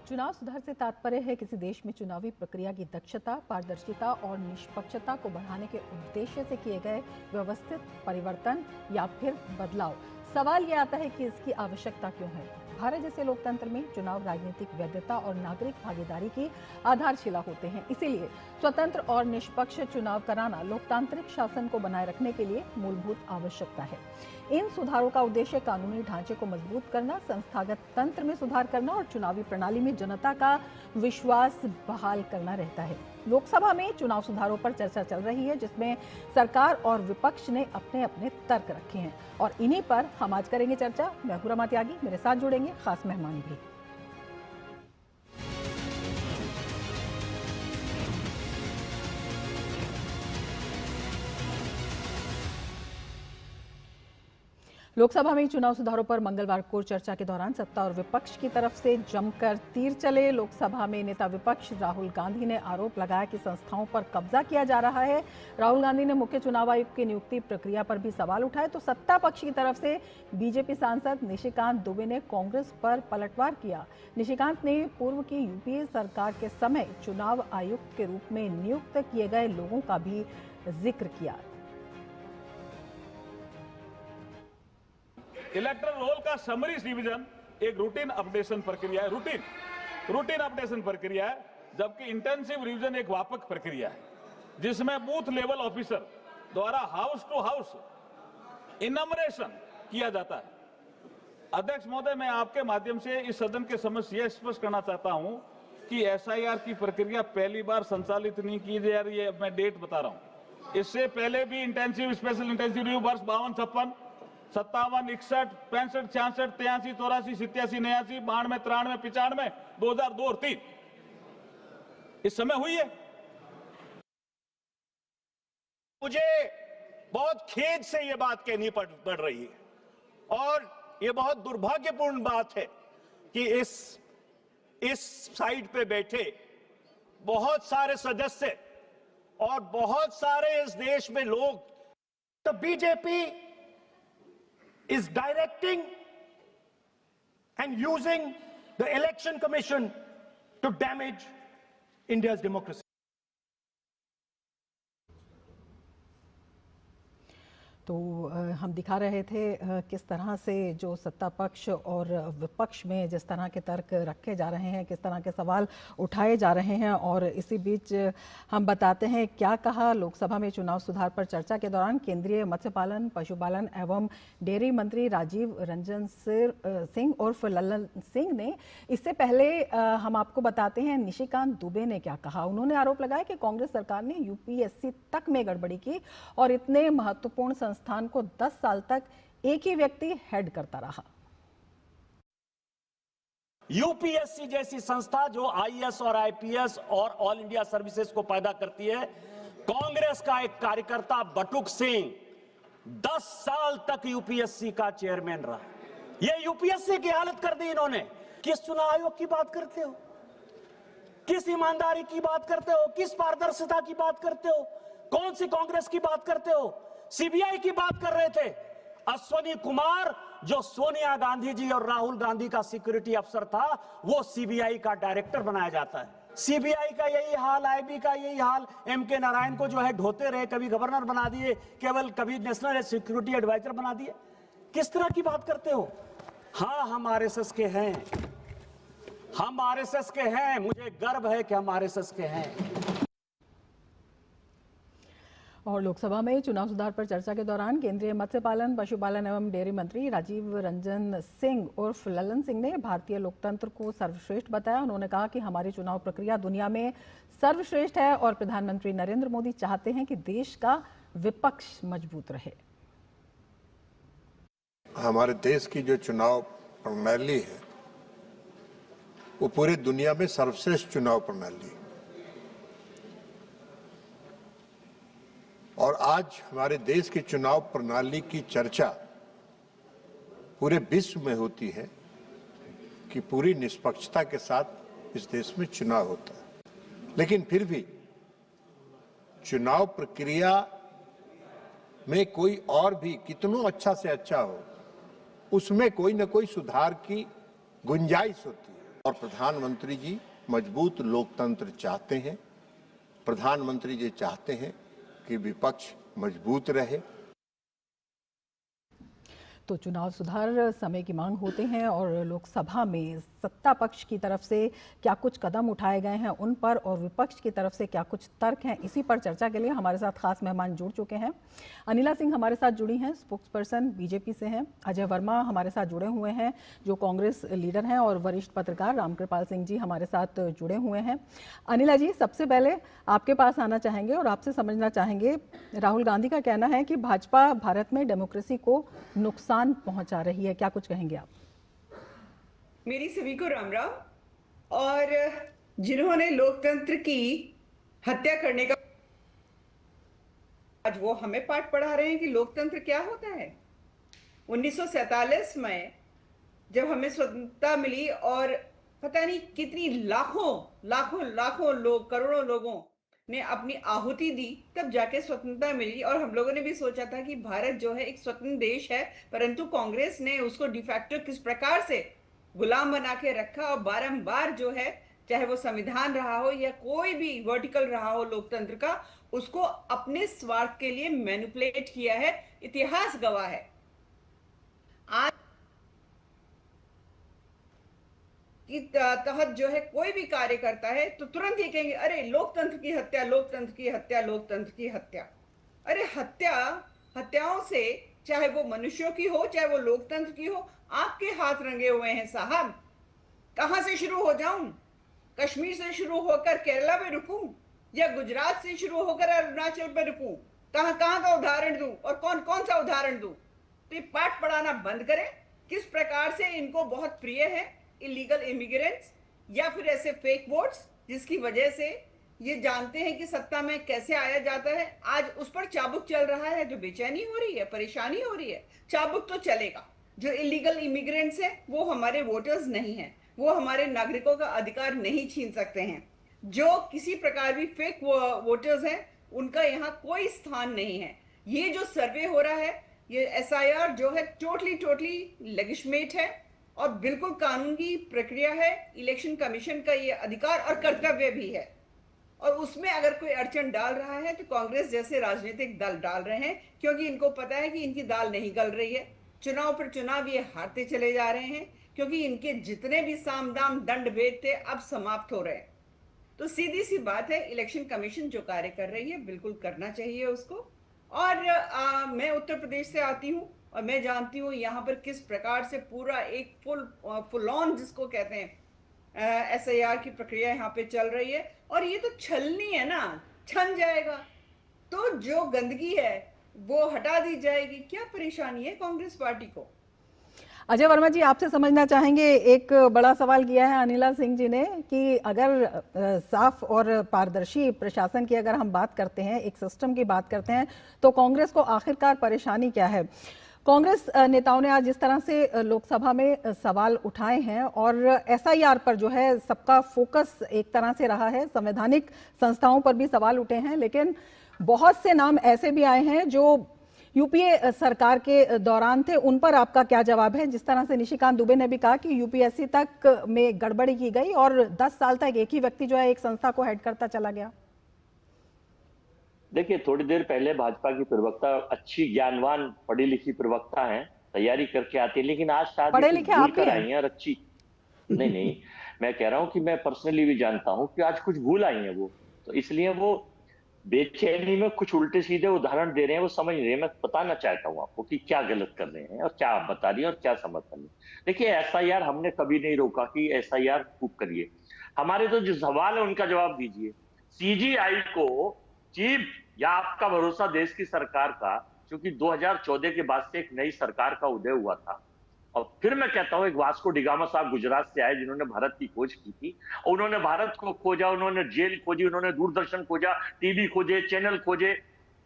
चुनाव सुधार से तात्पर्य है किसी देश में चुनावी प्रक्रिया की दक्षता, पारदर्शिता और निष्पक्षता को बढ़ाने के उद्देश्य से किए गए व्यवस्थित परिवर्तन या फिर बदलाव। सवाल यह आता है कि इसकी आवश्यकता क्यों है। भारत जैसे लोकतंत्र में चुनाव राजनीतिक वैधता और नागरिक भागीदारी की आधारशिला होते हैं। इसीलिए स्वतंत्र और निष्पक्ष चुनाव कराना लोकतांत्रिक शासन को बनाए रखने के लिए मूलभूत आवश्यकता है। इन सुधारों का उद्देश्य कानूनी ढांचे को मजबूत करना, संस्थागत तंत्र में सुधार करना और चुनावी प्रणाली में जनता का विश्वास बहाल करना रहता है। लोकसभा में चुनाव सुधारों पर चर्चा चल रही है, जिसमें सरकार और विपक्ष ने अपने अपने तर्क रखे हैं और इन्हीं पर हम आज करेंगे चर्चा। मैं हूं रमा त्यागी, मेरे साथ जुड़ेंगे खास मेहमान भी। लोकसभा में चुनाव सुधारों पर मंगलवार को चर्चा के दौरान सत्ता और विपक्ष की तरफ से जमकर तीर चले। लोकसभा में नेता विपक्ष राहुल गांधी ने आरोप लगाया कि संस्थाओं पर कब्जा किया जा रहा है। राहुल गांधी ने मुख्य चुनाव आयुक्त की नियुक्ति प्रक्रिया पर भी सवाल उठाए, तो सत्ता पक्ष की तरफ से बीजेपी सांसद निशिकांत दुबे ने कांग्रेस पर पलटवार किया। निशिकांत ने पूर्व की यूपीए सरकार के समय चुनाव आयुक्त के रूप में नियुक्त किए गए लोगों का भी जिक्र किया। इलेक्टरल रोल का समरी डिवीजन एक रूटीन अपडेशन प्रक्रिया है, रूटीन अपडेशन प्रक्रिया है, जबकि इंटेंसिव रिवीजन एक व्यापक प्रक्रिया है, जिसमें बूथ लेवल ऑफिसर द्वारा हाउस टू हाउस इनमरेशन किया जाता है। अध्यक्ष महोदय, मैं आपके माध्यम से इस सदन के समक्ष यह स्पष्ट करना चाहता हूं कि एसआईआर की प्रक्रिया पहली बार संचालित नहीं की जा रही है। मैं डेट बता रहा हूं, इससे पहले भी इंटेंसिव स्पेशल इंटेंसिव रिव्यू वर्ष 52-56, 57, 61, 65, 66, 83, 84, 87, 89, 92, 93, 95, 2002 और 3 इस समय हुई है। मुझे बहुत खेद से यह बात कहनी पड़ रही है और यह बहुत दुर्भाग्यपूर्ण बात है कि इस साइड पे बैठे बहुत सारे सदस्य और बहुत सारे इस देश में लोग, तो BJP is directing and using the election commission to damage India's democracy. तो हम दिखा रहे थे किस तरह से जो सत्ता पक्ष और विपक्ष में जिस तरह के तर्क रखे जा रहे हैं, किस तरह के सवाल उठाए जा रहे हैं। और इसी बीच हम बताते हैं क्या कहा लोकसभा में चुनाव सुधार पर चर्चा के दौरान केंद्रीय मत्स्य पालन, पशुपालन एवं डेयरी मंत्री राजीव रंजन सिंह उर्फ लल्लन सिंह ने। इससे पहले हम आपको बताते हैं निशिकांत दुबे ने क्या कहा। उन्होंने आरोप लगाया कि कांग्रेस सरकार ने यूपीएससी तक में गड़बड़ी की और इतने महत्वपूर्ण संस्थान को 10 साल तक एक ही व्यक्ति हेड करता रहा। यूपीएससी जैसी संस्था जो आईएएस और आईपीएस और ऑल इंडिया सर्विसेज को पैदा करती है, कांग्रेस का एक कार्यकर्ता बटुक सिंह 10 साल तक यूपीएससी का चेयरमैन रहा। यह यूपीएससी की हालत कर दी इन्होंने। किस चुनाव आयोग की बात करते हो, किस ईमानदारी की बात करते हो, किस पारदर्शिता की बात करते हो, कौन सी कांग्रेस की बात करते हो? सीबीआई की बात कर रहे थे। अश्वनी कुमार जो सोनिया गांधी जी और राहुल गांधी का सिक्योरिटी अफसर था, वो सीबीआई का डायरेक्टर बनाया जाता है। सीबीआई का यही हाल, आईबी का यही हाल। एमके नारायण को जो है ढोते रहे, कभी गवर्नर बना दिए, केवल कभी नेशनल सिक्योरिटी एडवाइजर बना दिए। किस तरह की बात करते हो? हाँ, हम आरएसएस के हैं, हम आरएसएस के हैं। मुझे गर्व है कि हम आरएसएस के हैं। और लोकसभा में चुनाव सुधार पर चर्चा के दौरान केंद्रीय मत्स्य पालन, पशुपालन एवं डेयरी मंत्री राजीव रंजन सिंह उर्फ लल्लन सिंह ने भारतीय लोकतंत्र को सर्वश्रेष्ठ बताया। उन्होंने कहा कि हमारी चुनाव प्रक्रिया दुनिया में सर्वश्रेष्ठ है और प्रधानमंत्री नरेंद्र मोदी चाहते हैं कि देश का विपक्ष मजबूत रहे। हमारे देश की जो चुनाव प्रणाली है वो पूरी दुनिया में सर्वश्रेष्ठ चुनाव प्रणाली है और आज हमारे देश की चुनाव प्रणाली की चर्चा पूरे विश्व में होती है कि पूरी निष्पक्षता के साथ इस देश में चुनाव होता है। लेकिन फिर भी चुनाव प्रक्रिया में कोई और भी कितना अच्छा से अच्छा हो, उसमें कोई न कोई सुधार की गुंजाइश होती है। और प्रधानमंत्री जी मजबूत लोकतंत्र चाहते हैं। प्रधानमंत्री जी चाहते हैं कि विपक्ष मजबूत रहे। तो चुनाव सुधार समय की मांग होते हैं और लोकसभा में सत्ता पक्ष की तरफ से क्या कुछ कदम उठाए गए हैं उन पर और विपक्ष की तरफ से क्या कुछ तर्क हैं, इसी पर चर्चा के लिए हमारे साथ खास मेहमान जुड़ चुके हैं। अनिला सिंह हमारे साथ जुड़ी हैं, स्पोक्स पर्सन बीजेपी से हैं। अजय वर्मा हमारे साथ जुड़े हुए हैं जो कांग्रेस लीडर हैं, और वरिष्ठ पत्रकार रामकृपाल सिंह जी हमारे साथ जुड़े हुए हैं। अनिला जी, सबसे पहले आपके पास आना चाहेंगे और आपसे समझना चाहेंगे, राहुल गांधी का कहना है कि भाजपा भारत में डेमोक्रेसी को नुकसान पहुंचा रही है, क्या कुछ कहेंगे आप? मेरी सभी को राम राम। और जिन्होंने लोकतंत्र की हत्या करने का, आज वो हमें पाठ पढ़ा रहे हैं कि लोकतंत्र क्या होता है। 1947 में जब हमें स्वतंत्रता मिली और पता नहीं कितनी लाखों लोग, करोड़ों लोगों ने अपनी आहुति दी, तब जाके स्वतंत्रता मिली। और हम लोगों ने भी सोचा था कि भारत जो है एक स्वतंत्र देश है, परंतु कांग्रेस ने उसको डिफैक्टो किस प्रकार से गुलाम बना के रखा और बारंबार जो है, चाहे वो संविधान रहा हो या कोई भी वर्टिकल रहा हो लोकतंत्र का, उसको अपने स्वार्थ के लिए मैनिपुलेट किया है। इतिहास गवाह है। आज की तहत जो है कोई भी कार्य करता है तो तुरंत ये कहेंगे, अरे लोकतंत्र की हत्या, लोकतंत्र की हत्या, लोकतंत्र की हत्या। अरे हत्याओं से, चाहे वो मनुष्यों की हो चाहे वो लोकतंत्र की हो, आपके हाथ रंगे हुए हैं साहब। कहां से शुरू हो जाऊं? कश्मीर से शुरू होकर केरला में रुकूं या गुजरात से शुरू होकर अरुणाचल में रुकूं? कहां कहां का उदाहरण दूं और कौन कौन सा उदाहरण दूं? तो ये पाठ पढ़ाना बंद करें। किस प्रकार से इनको बहुत प्रिय है इलीगल इमिग्रेंट्स या फिर ऐसे फेक वोट्स, जिसकी वजह से ये जानते हैं कि सत्ता में कैसे आया जाता है। आज उस पर चाबुक चल रहा है, जो बेचैनी हो रही है, परेशानी हो रही है। चाबुक तो चलेगा। जो इलीगल इमिग्रेंट्स हैं वो हमारे वोटर्स नहीं हैं, वो हमारे नागरिकों का अधिकार नहीं छीन सकते हैं। जो किसी प्रकार भी फेक वोटर्स हैं उनका यहाँ कोई स्थान नहीं है। ये जो सर्वे हो रहा है, ये SIR जो है टोटली लेजिस्लेट है और बिल्कुल कानून की प्रक्रिया है। इलेक्शन कमीशन का ये अधिकार और कर्तव्य भी है। और उसमें अगर कोई अड़चन डाल रहा है तो कांग्रेस जैसे राजनीतिक दल डाल रहे हैं, क्योंकि इनको पता है कि इनकी दाल नहीं गल रही है। चुनाव पर चुनाव ये हारते चले जा रहे हैं, क्योंकि इनके जितने भी साम दाम दंड भेद थे अब समाप्त हो रहे हैं। तो सीधी सी बात है, इलेक्शन कमीशन जो कार्य कर रही है बिल्कुल करना चाहिए उसको। और मैं उत्तर प्रदेश से आती हूँ और मैं जानती हूँ यहाँ पर किस प्रकार से पूरा एक फुल ऑन जिसको कहते हैं SIR की प्रक्रिया यहाँ पे चल रही है। और ये तो छलनी है ना, छन जाएगा तो जो गंदगी है वो हटा दी जाएगी। क्या परेशानी है कांग्रेस पार्टी को? अजय वर्मा जी, आपसे समझना चाहेंगे, एक बड़ा सवाल किया है अनिला सिंह जी ने कि अगर साफ और पारदर्शी प्रशासन की अगर हम बात करते हैं, एक सिस्टम की बात करते हैं, तो कांग्रेस को आखिरकार परेशानी क्या है? कांग्रेस नेताओं ने आज जिस तरह से लोकसभा में सवाल उठाए हैं और SIR पर जो है सबका फोकस एक तरह से रहा है, संवैधानिक संस्थाओं पर भी सवाल उठे हैं, लेकिन बहुत से नाम ऐसे भी आए हैं जो UPA सरकार के दौरान थे। उन पर आपका क्या जवाब है? जिस तरह से निशिकांत दुबे ने भी कहा कि UPSC तक में गड़बड़ी की गई और 10 साल तक एक ही व्यक्ति जो है एक संस्था को हेड करता चला गया। देखिए, थोड़ी देर पहले भाजपा की प्रवक्ता, अच्छी ज्ञानवान पढ़ी लिखी प्रवक्ता हैं, तैयारी करके आती है, लेकिन आज शायद पढ़े लिखे भूल आप कर ही आई हैं और अच्छी नहीं, मैं कह रहा हूं कि मैं पर्सनली भी जानता हूं कि आज कुछ भूल आई हैं वो, तो इसलिए वो बेचैनी में कुछ उल्टे सीधे उदाहरण दे रहे हैं, वो समझ रहे हैं। मैं बताना चाहता हूं आपको कि क्या गलत कर रहे हैं और क्या आप बता रही हैं और क्या समर्थन है। देखिए, SIR हमने कभी नहीं रोका कि SIR खूब करिए। हमारे तो जो सवाल है उनका जवाब दीजिए। CGI को चीफ या आपका भरोसा देश की सरकार का, क्योंकि 2014 के बाद से एक नई सरकार का उदय हुआ था, और फिर मैं कहता हूं एक वास्को डिगामा साहब गुजरात से आए जिन्होंने भारत की खोज की थी, और उन्होंने भारत को खोजा, उन्होंने जेल खोजी, उन्होंने दूरदर्शन खोजा, टीवी खोजे, चैनल खोजे।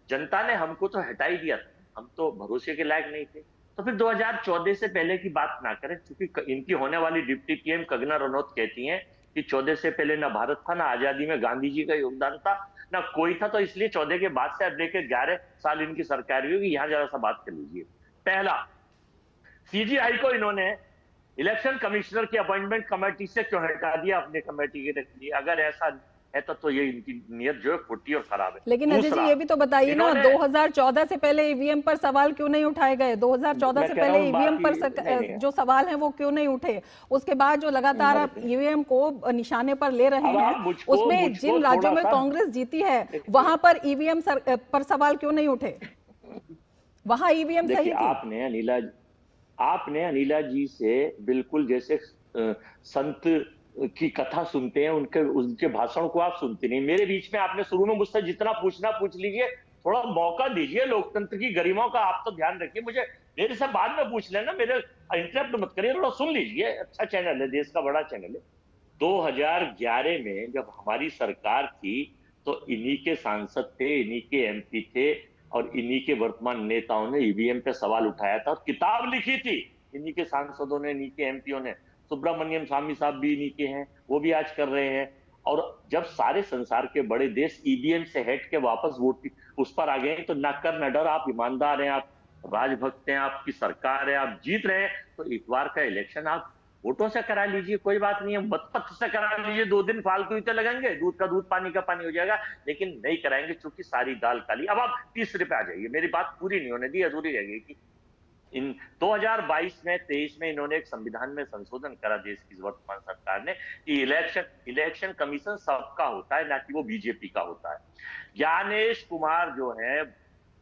जनता ने हमको तो हटा ही दिया था, हम तो भरोसे के लायक नहीं थे। तो फिर 2014 से पहले की बात ना करें, क्योंकि इनकी होने वाली डिप्टी PM कंगना रनौत कहती हैं कि 14 से पहले ना भारत था, ना आजादी में गांधी जी का योगदान था, ना कोई था, तो इसलिए 14 के बाद से अब लेकर 11 साल इनकी सरकार हुई होगी। यहां जरा सा बात कर लीजिए। पहला, CGI को इन्होंने इलेक्शन कमिश्नर की अपॉइंटमेंट कमेटी से क्यों हटा दिया, अपने कमेटी के रख दिया? अगर ऐसा है तो ये इनकी नीयत जो है खोटी और खराब है। लेकिन अजय जी ये भी तो बताइए ना, 2014 से पहले ईवीएम पर सवाल क्यों नहीं उठाए गए? 2014 से पहले ईवीएम पर जो सवाल हैं वो क्यों नहीं उठे? उसके बाद जो लगातार आप ईवीएम को निशाने पर ले रहे हैं, उसमें जिन राज्यों में कांग्रेस जीती है वहां पर ईवीएम पर सवाल क्यों नहीं उठे? वहां ईवीएम सही थी। आपने अनिला जी से बिल्कुल जैसे संत की कथा सुनते हैं, उनके भाषण को आप सुनते नहीं। मेरे बीच में आपने शुरू में मुझसे जितना पूछना पूछ लीजिए, थोड़ा मौका दीजिए, लोकतंत्र की गरिमा का आप तो ध्यान रखिए। मेरे से बाद में पूछ लेना, मेरे इंटरप्ट मत करिए, थोड़ा सुन लीजिए। अच्छा चैनल है, देश का बड़ा चैनल है। 2011 में जब हमारी सरकार थी तो इन्हीं के सांसद थे, इन्हीं के एमपी थे और इन्हीं के वर्तमान नेताओं ने ईवीएम पे सवाल उठाया था और किताब लिखी थी। इन्हीं के सांसदों ने, इन्हीं के एमपीओ ने। सुब्रमण्यम स्वामी साहब भी इन्हीं के हैं, वो भी आज कर रहे हैं। और जब सारे संसार के बड़े देश ईवीएम से हट के वापस वोट उस पर आ गए तो न कर न डर, आप ईमानदार हैं, आप राजभक्त हैं, आपकी सरकार है, आप जीत रहे हैं, तो इस बार का इलेक्शन आप वोटों से करा लीजिए, कोई बात नहीं है। मतपत्र से करा लीजिए, 2 दिन फालतू ही तो लगेंगे, दूध का दूध पानी का पानी हो जाएगा, लेकिन नहीं कराएंगे क्योंकि सारी दाल काली। अब आप तीसरे पे आ जाइए, मेरी बात पूरी नहीं होने दी, अधूरी रह गई कि इन 2022 में 23 में इन्होंने एक संविधान में संशोधन करा देश की वर्तमान सरकार ने कि इलेक्शन कमीशन सबका होता है, ना कि वो बीजेपी का होता है। ज्ञानेश कुमार जो है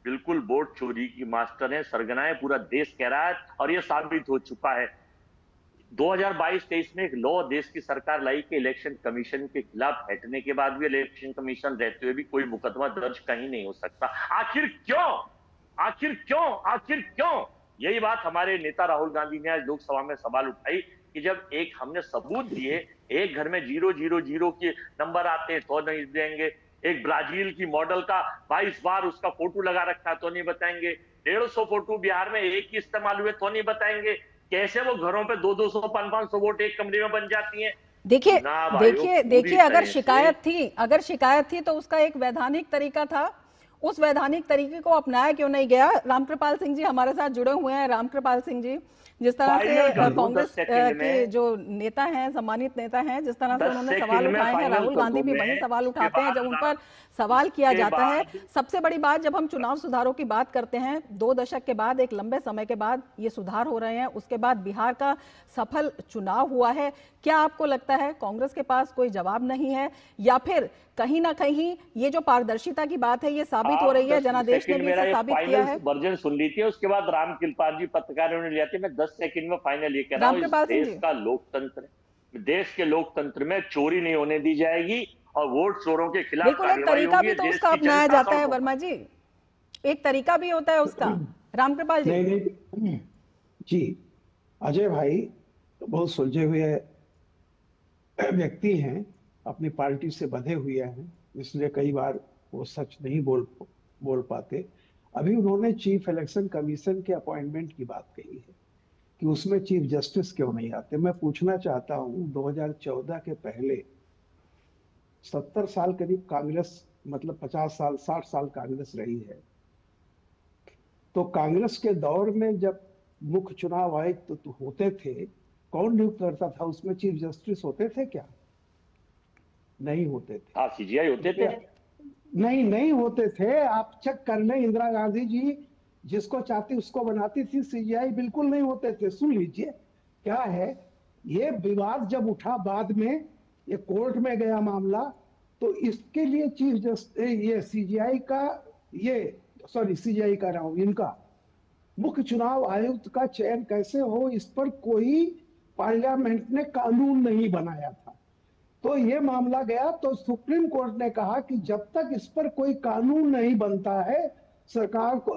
बिल्कुल वोट चोरी की मास्टर है, सरगना है, पूरा देश कह रहा है और ये साबित हो चुका है। 2022-23 में एक लॉ देश की सरकार लाई कि इलेक्शन कमीशन के खिलाफ हटने के बाद भी, इलेक्शन कमीशन रहते हुए भी कोई मुकदमा दर्ज कहीं नहीं हो सकता। आखिर क्यों? आखिर क्यों? आखिर क्यों? यही बात हमारे नेता राहुल गांधी ने आज लोकसभा में सवाल उठाई कि जब एक हमने सबूत दिए, एक घर में 000 के नंबर आते हैं तो नहीं देंगे, एक ब्राजील की मॉडल का 22 बार उसका फोटो लगा रखा है तो नहीं बताएंगे, 150 फोटो बिहार में एक ही इस्तेमाल हुए तो नहीं बताएंगे, कैसे वो घरों पे 200 500 वोट एक कमरे में बन जाती हैं। देखिए अगर शिकायत थी तो उसका एक वैधानिक तरीका था, उस वैधानिक तरीके को अपनाया क्यों नहीं गया? रामकृपाल सिंह जी हमारे साथ जुड़े हुए हैं। रामकृपाल सिंह जी, जिस तरह से कांग्रेस के जो नेता हैं, सम्मानित नेता हैं, जिस तरह से उन्होंने सवाल उठाए हैं, राहुल गांधी भी वही सवाल उठाते हैं जब उन पर सवाल किया जाता है। सबसे बड़ी बात, जब हम चुनाव सुधारों की बात करते हैं, 2 दशक के बाद, एक लंबे समय के बाद ये सुधार हो रहे हैं, उसके बाद बिहार का सफल चुनाव हुआ है, क्या आपको लगता है कांग्रेस के पास कोई जवाब नहीं है, या फिर कहीं ना कहीं ये जो पारदर्शिता की बात है ये साबित हो रही है, जनादेश ने भी इसे साबित किया है? वर्जन सुन ली थी, उसके बाद रामकृपाल जी पत्रकारों ने लिया था। मैं 10 सेकंड में फाइनल ये कह रहा हूं, देश का लोकतंत्र, देश के लोकतंत्र में चोरी नहीं होने दी जाएगी और वोट चोरों के खिलाफ बिल्कुल एक तरीका भी तो उसका अपनाया जाता है वर्मा जी, एक तरीका भी होता है उसका। रामकृपाल जी। नहीं जी, अजय भाई तो बहुत सुलझे हुए व्यक्ति हैं, अपनी पार्टी से बंधे हुए हैं, इसलिए कई बार वो सच नहीं बोल पाते। अभी उन्होंने चीफ इलेक्शन कमीशन के अपॉइंटमेंट की बात कही है कि उसमें चीफ जस्टिस क्यों नहीं आते। मैं पूछना चाहता हूं, 2014 के पहले 70 साल करीब कांग्रेस, मतलब 50 साल 60 साल कांग्रेस रही है, तो कांग्रेस के दौर में जब मुख्य चुनाव आयुक्त तो होते थे, कौन नियुक्त करता था? उसमें चीफ जस्टिस होते थे क्या? नहीं होते थे। सीजीआई होते थे? नहीं होते थे। आप चेक कर लें, इंदिरा गांधी जी जिसको चाहती उसको बनाती थी, सीजीआई बिल्कुल नहीं होते थे। सुन लीजिए क्या है ये विवाद जब उठा, बाद में ये कोर्ट में गया मामला, तो इसके लिए चीफ जस्टिस, ये सीजीआई का रहा हूं, इनका मुख्य चुनाव आयुक्त का चयन कैसे हो, इस पर कोई पार्लियामेंट ने कानून नहीं बनाया था। तो ये मामला गया तो सुप्रीम कोर्ट ने कहा कि जब तक इस पर कोई कानून नहीं बनता है, सरकार को,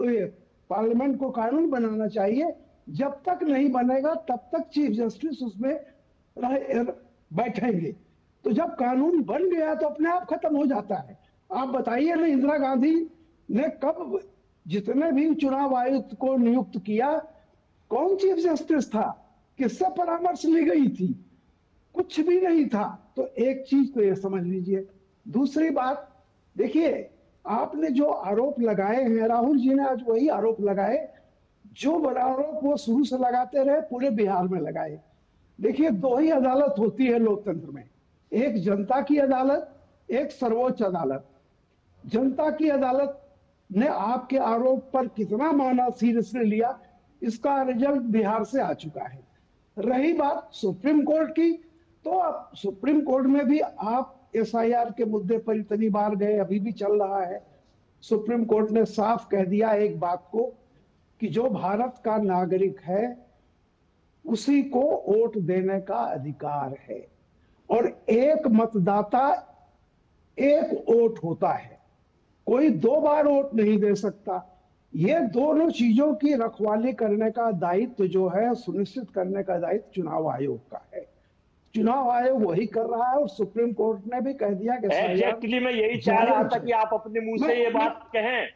पार्लियामेंट को कानून बनाना चाहिए, जब तक नहीं बनेगा तब तक चीफ जस्टिस उसमें बैठेंगे। तो जब कानून बन गया तो अपने आप खत्म हो जाता है। आप बताइए ना, इंदिरा गांधी ने कब जितने भी चुनाव आयुक्त को नियुक्त किया, कौन चीफ जस्टिस था? किससे परामर्श ली गई थी? कुछ भी नहीं था। तो एक चीज तो ये समझ लीजिए। दूसरी बात देखिए, आपने जो आरोप लगाए हैं, राहुल जी ने आज वही आरोप लगाए जो बड़ा आरोप वो शुरू से लगाते रहे, पूरे बिहार में लगाए। देखिए, दो ही अदालत होती है लोकतंत्र में, एक जनता की अदालत, एक सर्वोच्च अदालत। जनता की अदालत ने आपके आरोप पर कितना माना, सीरियसली लिया, इसका रिजल्ट बिहार से आ चुका है। रही बात सुप्रीम कोर्ट की, तो अब सुप्रीम कोर्ट में भी आप एसआईआर के मुद्दे पर इतनी बार गए, अभी भी चल रहा है। सुप्रीम कोर्ट ने साफ कह दिया एक बात को कि जो भारत का नागरिक है उसी को वोट देने का अधिकार है, और एक मतदाता एक वोट होता है, कोई दो बार वोट नहीं दे सकता। ये दोनों चीजों की रखवाली करने का दायित्व जो है, सुनिश्चित करने का दायित्व चुनाव आयोग का है। चुनाव आयोग वही कर रहा है, और सुप्रीम कोर्ट ने भी कह दिया कि एग्जैक्टली मैं यही चाह रहा था कि आप अपने मुंह से ये बात कहें।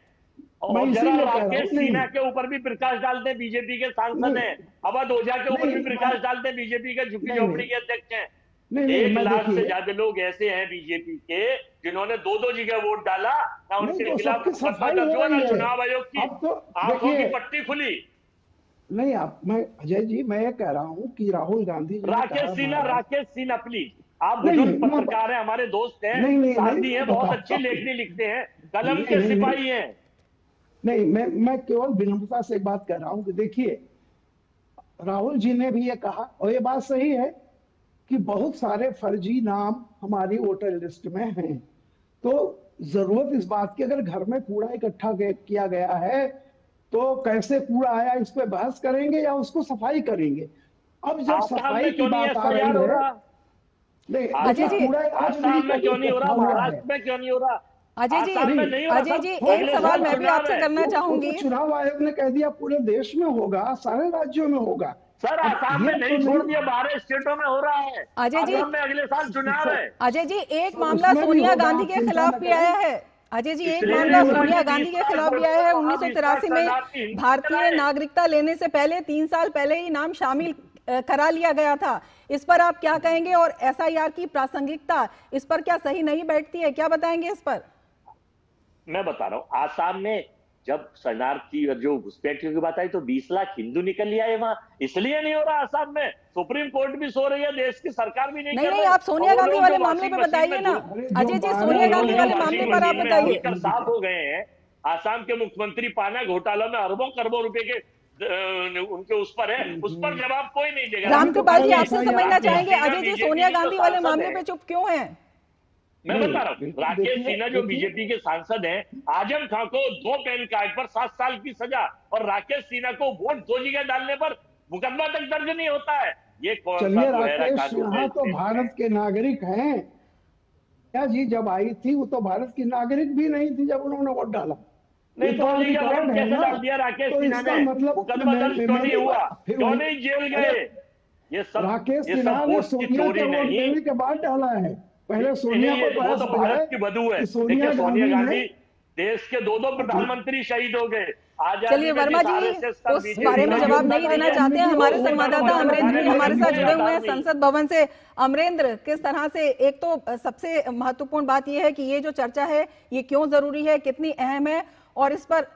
और जरा राकेश सिन्हा के ऊपर भी प्रकाश डाल दें, बीजेपी के सांसद हैं। अवध ओझा के ऊपर भी प्रकाश डाल दें, बीजेपी के झुग्गी झोपड़ी के अध्यक्ष हैं। 1 लाख से ज्यादा लोग ऐसे हैं बीजेपी के जिन्होंने 2-2 जगह वोट डाला, ना उनके खिलाफ चुनाव आयोग की आंखों की पट्टी खुली। नहीं, आप, मैं अजय जी, मैं ये कह रहा हूं कि राहुल गांधी जी, राकेश सिन्हा प्लीज, आप बुजुर्ग पत्रकार हैं, हमारे दोस्त हैं, साथी हैं, बहुत अच्छी लेखनी लिखते हैं, कलम के सिपाही हैं। नहीं, मैं केवल विनम्रता से एक बात कह रहा हूं कि देखिए, राहुल जी ने भी ये कहा, और ये बात सही है कि बहुत सारे फर्जी नाम हमारी वोटर लिस्ट में हैं। तो जरूरत इस बात की, अगर घर में कूड़ा इकट्ठा किया गया है तो कैसे कूड़ा आया इस पे बहस करेंगे या उसको सफाई करेंगे। अब जब सफाई की बात आ रही है, नहीं, आसाम में क्यों नहीं हो रहा, महाराष्ट्र में क्यों नहीं हो रहा? अजय जी एक सवाल मैं भी आपसे करना चाहूंगी। चुनाव आयोग ने कह दिया पूरे देश में होगा, सारे राज्यों में होगा। सर, आसाम में नहीं छोड़ दिया, 12 स्टेटों में हो रहा है। अजय जी, में अगले साल चुनाव है। अजय जी, एक मामला सोनिया गांधी के खिलाफ भी आया है। अजय जी, एक मामला सोनिया गांधी के खिलाफ भी आया है। 1983 में भारतीय नागरिकता लेने से पहले 3 साल पहले ही नाम शामिल करा लिया गया था। इस पर आप क्या कहेंगे, और एसआईआर की प्रासंगिकता इस पर क्या सही नहीं बैठती है, क्या बताएंगे इस पर? मैं बता रहा हूं, आसाम में जब शरणार्थी और जो घुसपैठियों की बात आई तो 20 लाख हिंदू निकल लिया है वहां, इसलिए नहीं हो रहा आसाम में। सुप्रीम कोर्ट भी सो रही है, देश की सरकार भी नहीं। आप सोनिया गांधी वाले मामले पे बताइए ना अजय जी, सोनिया गांधी वाले मामले पर आप बताइए। साफ हो गए हैं, आसाम के मुख्यमंत्री पाना घोटाला में अरबों करोड़ों रुपए के उनके उस पर है, उस पर जवाब कोई नहीं देगा। रामकृपाल जी, आपसे समझना चाहेंगे अजय जी, सोनिया गांधी वाले मामले पे चुप क्यों हैं? मैं बता रहा हूँ, राकेश सिन्हा जो बीजेपी के सांसद हैं, आजम खान को 2 पैन कार्ड पर 7 साल की सजा, और राकेश सिन्हा को वोट 2 जगह डालने पर मुकदमा तक दर्ज नहीं होता है। ये कौन सा राकेश सिन्हा तो भारत के नागरिक हैं। क्या जी, जब आई थी वो तो भारत की नागरिक भी नहीं थी जब उन्होंने वोट डाला। नहीं तो कैसे डाल दिया राकेश सिन्हा ने? मुकदमा दर्ज क्यों नहीं हुआ, क्यों नहीं जेल गए? ये सब राकेश सिन्हा ने सोनिया के वोट देने के बाद डाला है। पहले सोनिया को वो तो भारत की बधू है। सोनिया गांधी, देश के 2 प्रधानमंत्री शहीद हो गए। चलिए वर्मा जी उस बारे में जवाब नहीं देना चाहते हैं। हमारे संवाददाता अमरेंद्र भी हमारे साथ जुड़े हुए हैं संसद भवन से। अमरेंद्र, किस तरह से, एक तो सबसे महत्वपूर्ण बात यह है कि ये जो चर्चा है ये क्यों जरूरी है, कितनी अहम है, और इस पर,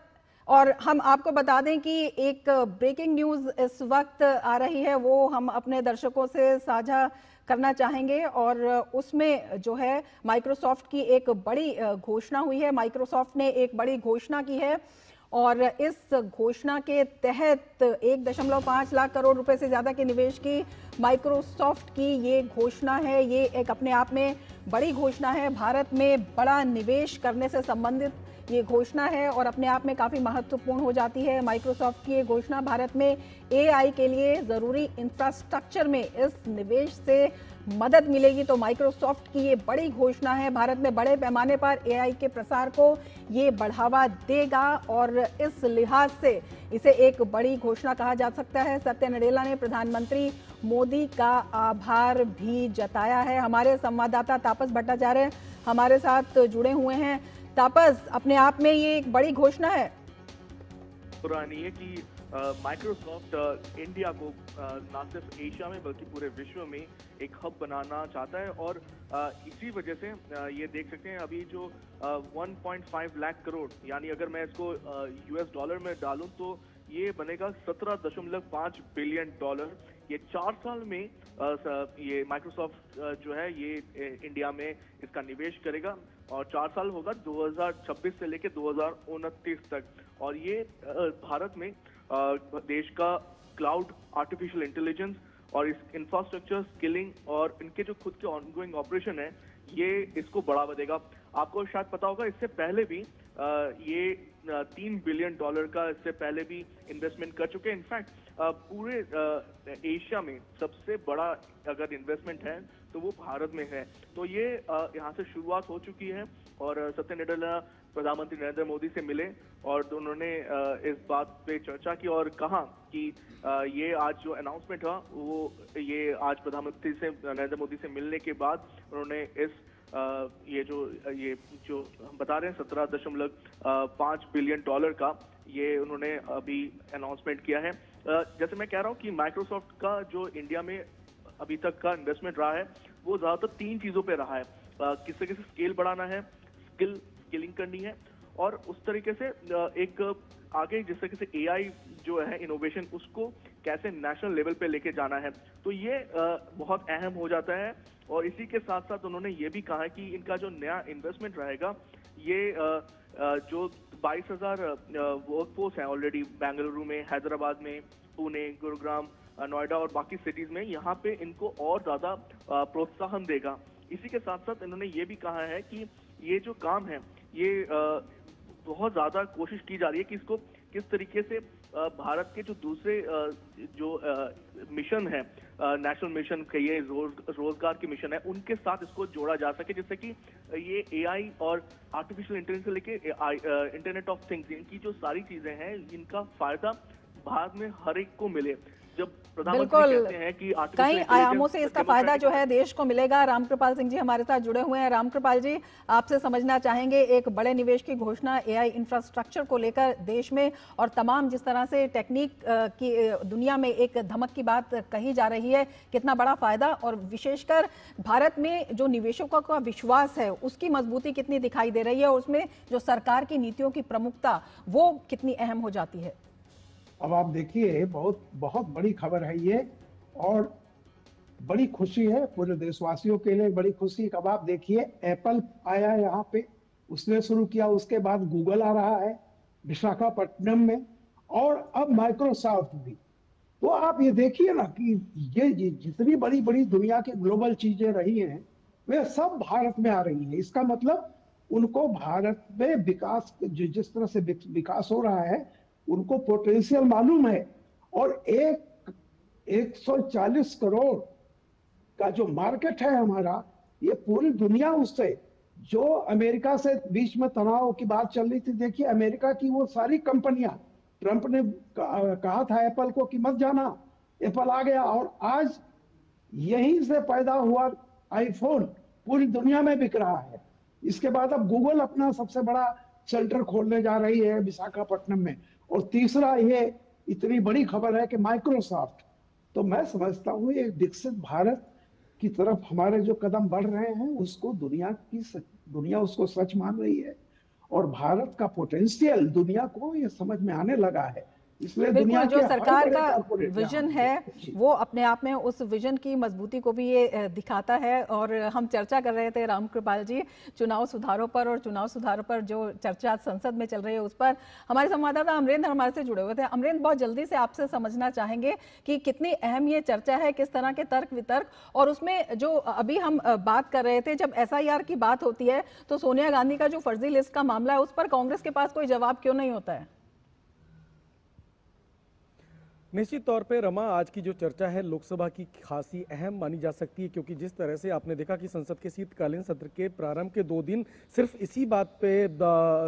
और हम आपको बता दें कि एक ब्रेकिंग न्यूज इस वक्त आ रही है, वो हम अपने दर्शकों से साझा करना चाहेंगे, और उसमें जो है माइक्रोसॉफ्ट की एक बड़ी घोषणा हुई है। माइक्रोसॉफ्ट ने एक बड़ी घोषणा की है, और इस घोषणा के तहत 1.5 लाख करोड़ रुपए से ज्यादा के निवेश की माइक्रोसॉफ्ट की ये घोषणा है। ये एक अपने आप में बड़ी घोषणा है, भारत में बड़ा निवेश करने से संबंधित ये घोषणा है, और अपने आप में काफी महत्वपूर्ण हो जाती है माइक्रोसॉफ्ट की ये घोषणा। भारत में एआई के लिए जरूरी इंफ्रास्ट्रक्चर में इस निवेश से मदद मिलेगी, तो माइक्रोसॉफ्ट की ये बड़ी घोषणा है। भारत में बड़े पैमाने पर एआई के प्रसार को ये बढ़ावा देगा, और इस लिहाज से इसे एक बड़ी घोषणा कहा जा सकता है। सत्य नडेला ने प्रधानमंत्री मोदी का आभार भी जताया है। हमारे संवाददाता तापस भट्टाचार्य हमारे साथ जुड़े हुए हैं। तापस, अपने आप में ये एक बड़ी घोषणा है। पुरानी है कि माइक्रोसॉफ्ट इंडिया को ना सिर्फ एशिया में बल्कि पूरे विश्व में एक हब बनाना चाहता है, और इसी वजह से ये देख सकते हैं अभी जो 1.5 लाख करोड़, यानी अगर मैं इसको US डॉलर में डालूं तो ये बनेगा 17.5 बिलियन डॉलर। ये 4 साल में ये माइक्रोसॉफ्ट जो है ये इंडिया में इसका निवेश करेगा और 4 साल होगा 2026 से लेकर 2029 तक। और ये भारत में देश का क्लाउड, आर्टिफिशियल इंटेलिजेंस और इस इंफ्रास्ट्रक्चर स्किलिंग और इनके जो खुद के ऑनगोइंग ऑपरेशन है ये इसको बढ़ावा देगा। आपको शायद पता होगा इससे पहले भी ये 3 बिलियन डॉलर का इससे पहले भी इन्वेस्टमेंट कर चुके हैं। इनफैक्ट पूरे एशिया में सबसे बड़ा अगर इन्वेस्टमेंट है तो वो भारत में है। तो ये यहाँ से शुरुआत हो चुकी है और सत्य नडेला प्रधानमंत्री नरेंद्र मोदी से मिले और उन्होंने इस बात पे चर्चा की और कहा कि ये आज जो अनाउंसमेंट हुआ वो ये आज प्रधानमंत्री से नरेंद्र मोदी से मिलने के बाद उन्होंने इस ये जो हम बता रहे हैं 17.5 बिलियन डॉलर का ये उन्होंने अभी अनाउंसमेंट किया है। जैसे मैं कह रहा हूँ कि माइक्रोसॉफ्ट का जो इंडिया में अभी तक का इन्वेस्टमेंट रहा है वो ज्यादातर 3 चीजों पे रहा है। किस तरीके से स्केल बढ़ाना है, स्किलिंग करनी है और उस तरीके से एक आगे जिस तरीके से एआई जो है इनोवेशन उसको कैसे नेशनल लेवल पे लेके जाना है। तो ये बहुत अहम हो जाता है और इसी के साथ साथ उन्होंने ये भी कहा कि इनका जो नया इन्वेस्टमेंट रहेगा ये जो 22,000 वर्कफोर्स है ऑलरेडी बेंगलुरु में, हैदराबाद में, पुणे, गुरुग्राम, नोएडा और बाकी सिटीज में, यहाँ पे इनको और ज्यादा प्रोत्साहन देगा। इसी के साथ साथ इन्होंने ये भी कहा है कि ये जो काम है ये बहुत ज्यादा कोशिश की जा रही है कि इसको किस तरीके से भारत के जो दूसरे जो मिशन है, नेशनल मिशन कहिए, रोजगार की मिशन है, उनके साथ इसको जोड़ा जा सके, जिससे कि ये एआई और आर्टिफिशियल इंटेलिजेंस से लेके इंटरनेट ऑफ थिंग्स, इनकी जो सारी चीजें हैं इनका फायदा भारत में हर एक को मिले। जब प्रधानमंत्री कहते हैं कि कई आयामों से इसका फायदा जो है देश को मिलेगा। रामकृपाल सिंह जी हमारे साथ जुड़े हुए हैं। रामकृपाल जी, आपसे समझना चाहेंगे, एक बड़े निवेश की घोषणा एआई इंफ्रास्ट्रक्चर को लेकर देश में और तमाम जिस तरह से टेक्निक की दुनिया में एक धमक की बात कही जा रही है, कितना बड़ा फायदा और विशेषकर भारत में जो निवेशकों का विश्वास है उसकी मजबूती कितनी दिखाई दे रही है और उसमें जो सरकार की नीतियों की प्रमुखता वो कितनी अहम हो जाती है? अब आप देखिए, बहुत बड़ी खबर है ये और बड़ी खुशी है पूरे देशवासियों के लिए, बड़ी खुशी। अब आप देखिए, एप्पल आया है यहाँ पे, उसने शुरू किया, उसके बाद गूगल आ रहा है विशाखापट्टनम में और अब माइक्रोसॉफ्ट भी। तो आप ये देखिए ना कि ये जितनी बड़ी बड़ी दुनिया की ग्लोबल चीजें रही हैं वे सब भारत में आ रही हैं। इसका मतलब उनको भारत में विकास, जिस तरह से विकास हो रहा है उनको पोटेंशियल मालूम है और 140 करोड़ का जो मार्केट है हमारा, ये पूरी दुनिया उससे, जो अमेरिका से बीच में तनाव की बात चल रही थी, देखिए अमेरिका की वो सारी कंपनियां, ट्रंप ने कहा था एप्पल को कि मत जाना, एप्पल आ गया और आज यहीं से पैदा हुआ आईफोन पूरी दुनिया में बिक रहा है। इसके बाद अब गूगल अपना सबसे बड़ा सेंटर खोलने जा रही है विशाखापट्टनम में और तीसरा ये इतनी बड़ी खबर है कि माइक्रोसॉफ्ट। तो मैं समझता हूँ ये विकसित भारत की तरफ हमारे जो कदम बढ़ रहे हैं उसको दुनिया उसको सच मान रही है और भारत का पोटेंशियल दुनिया को ये समझ में आने लगा है। इसलिए दुनिया जो सरकार का विजन है वो अपने आप में उस विजन की मजबूती को भी ये दिखाता है। और हम चर्चा कर रहे थे रामकृपाल जी चुनाव सुधारों पर और चुनाव सुधारों पर जो चर्चा संसद में चल रही है उस पर हमारे संवाददाता अमरेंद्र हमारे से जुड़े हुए थे। अमरेंद्र, बहुत जल्दी से आपसे समझना चाहेंगे कि कितनी अहम ये चर्चा है, किस तरह के तर्क वितर्क, और उसमें जो अभी हम बात कर रहे थे, जब एसआईआर की बात होती है तो सोनिया गांधी का जो फर्जी लिस्ट का मामला है उस पर कांग्रेस के पास कोई जवाब क्यों नहीं होता है? निश्चित तौर पे रमा, आज की जो चर्चा है लोकसभा की खासी अहम मानी जा सकती है, क्योंकि जिस तरह से आपने देखा कि संसद के शीतकालीन सत्र के प्रारंभ के 2 दिन सिर्फ इसी बात पे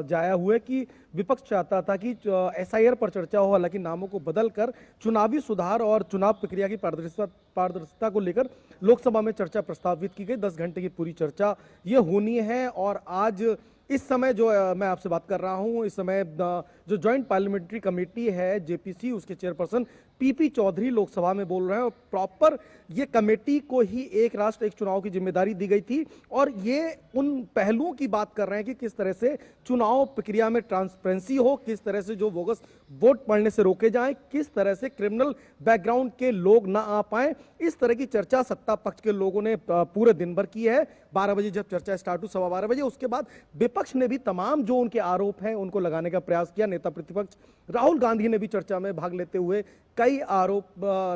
जाया हुआ है कि विपक्ष चाहता था कि एसआईआर पर चर्चा हो, हालांकि नामों को बदलकर चुनावी सुधार और चुनाव प्रक्रिया की पारदर्शिता को लेकर लोकसभा में चर्चा प्रस्तावित की गई। 10 घंटे की पूरी चर्चा ये होनी है और आज इस समय जो मैं आपसे बात कर रहा हूं, इस समय जो ज्वाइंट पार्लियामेंट्री कमेटी है जेपीसी, उसके चेयरपर्सन पीपी चौधरी लोकसभा में बोल रहे हैं और प्रॉपर ये कमेटी को ही एक राष्ट्र एक चुनाव की जिम्मेदारी दी गई थी और ये उन पहलुओं की बात कर रहे हैं कि किस तरह से चुनाव प्रक्रिया में ट्रांसपेरेंसी हो, किस तरह से जो बोगस वोट पड़ने से रोके जाएं, किस तरह से क्रिमिनल बैकग्राउंड के लोग ना आ पाए। इस तरह की चर्चा सत्ता पक्ष के लोगों ने पूरे दिन भर की है। 12 बजे जब चर्चा स्टार्ट हुई, 12:15 बजे, उसके बाद विपक्ष ने भी तमाम जो उनके आरोप हैं उनको लगाने का प्रयास किया। नेता प्रतिपक्ष राहुल गांधी ने भी चर्चा में भाग लेते हुए कई आरोप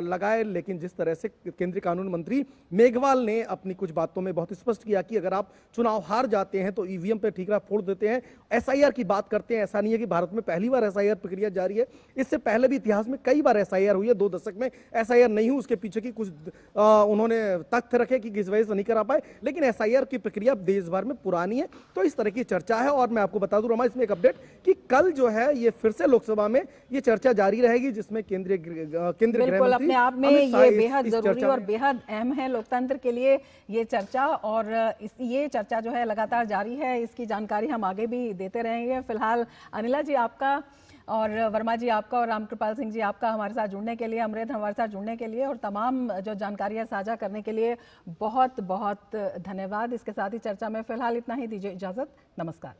लगाए, लेकिन जिस तरह से केंद्रीय कानून मंत्री मेघवाल ने अपनी कुछ बातों में बहुत स्पष्ट किया कि अगर आप चुनाव हार जाते हैं तो ईवीएम पे ठीकरा फोड़ देते हैं, एसआईआर की बात करते हैं। ऐसा नहीं है कि भारत में पहली बार एसआईआर प्रक्रिया जारी है, इससे पहले भी इतिहास में कई बार एसआईआर हुई है। 2 दशक में एसआईआर नहीं हुई, उसके पीछे की कुछ उन्होंने तथ्य रखे कि किस वजह से नहीं करा पाए, लेकिन एसआईआर की प्रक्रिया देश भर में पुरानी है। तो इस तरह की चर्चा है और मैं आपको बता दूं रमा, इसमें एक अपडेट कि कल जो है ये फिर से लोकसभा में ये चर्चा जारी रहेगी, जिसमें केंद्रीय बिल्कुल अपने आप में ये बेहद जरूरी और बेहद अहम है लोकतंत्र के लिए ये चर्चा, और ये चर्चा जो है लगातार जारी है। इसकी जानकारी हम आगे भी देते रहेंगे। फिलहाल अनिला जी आपका और वर्मा जी आपका और रामकृपाल सिंह जी आपका हमारे साथ जुड़ने के लिए, अमृत हमारे साथ जुड़ने के लिए और तमाम जो जानकारियां साझा करने के लिए बहुत बहुत धन्यवाद। इसके साथ ही चर्चा में फिलहाल इतना ही, दीजिए इजाजत, नमस्कार।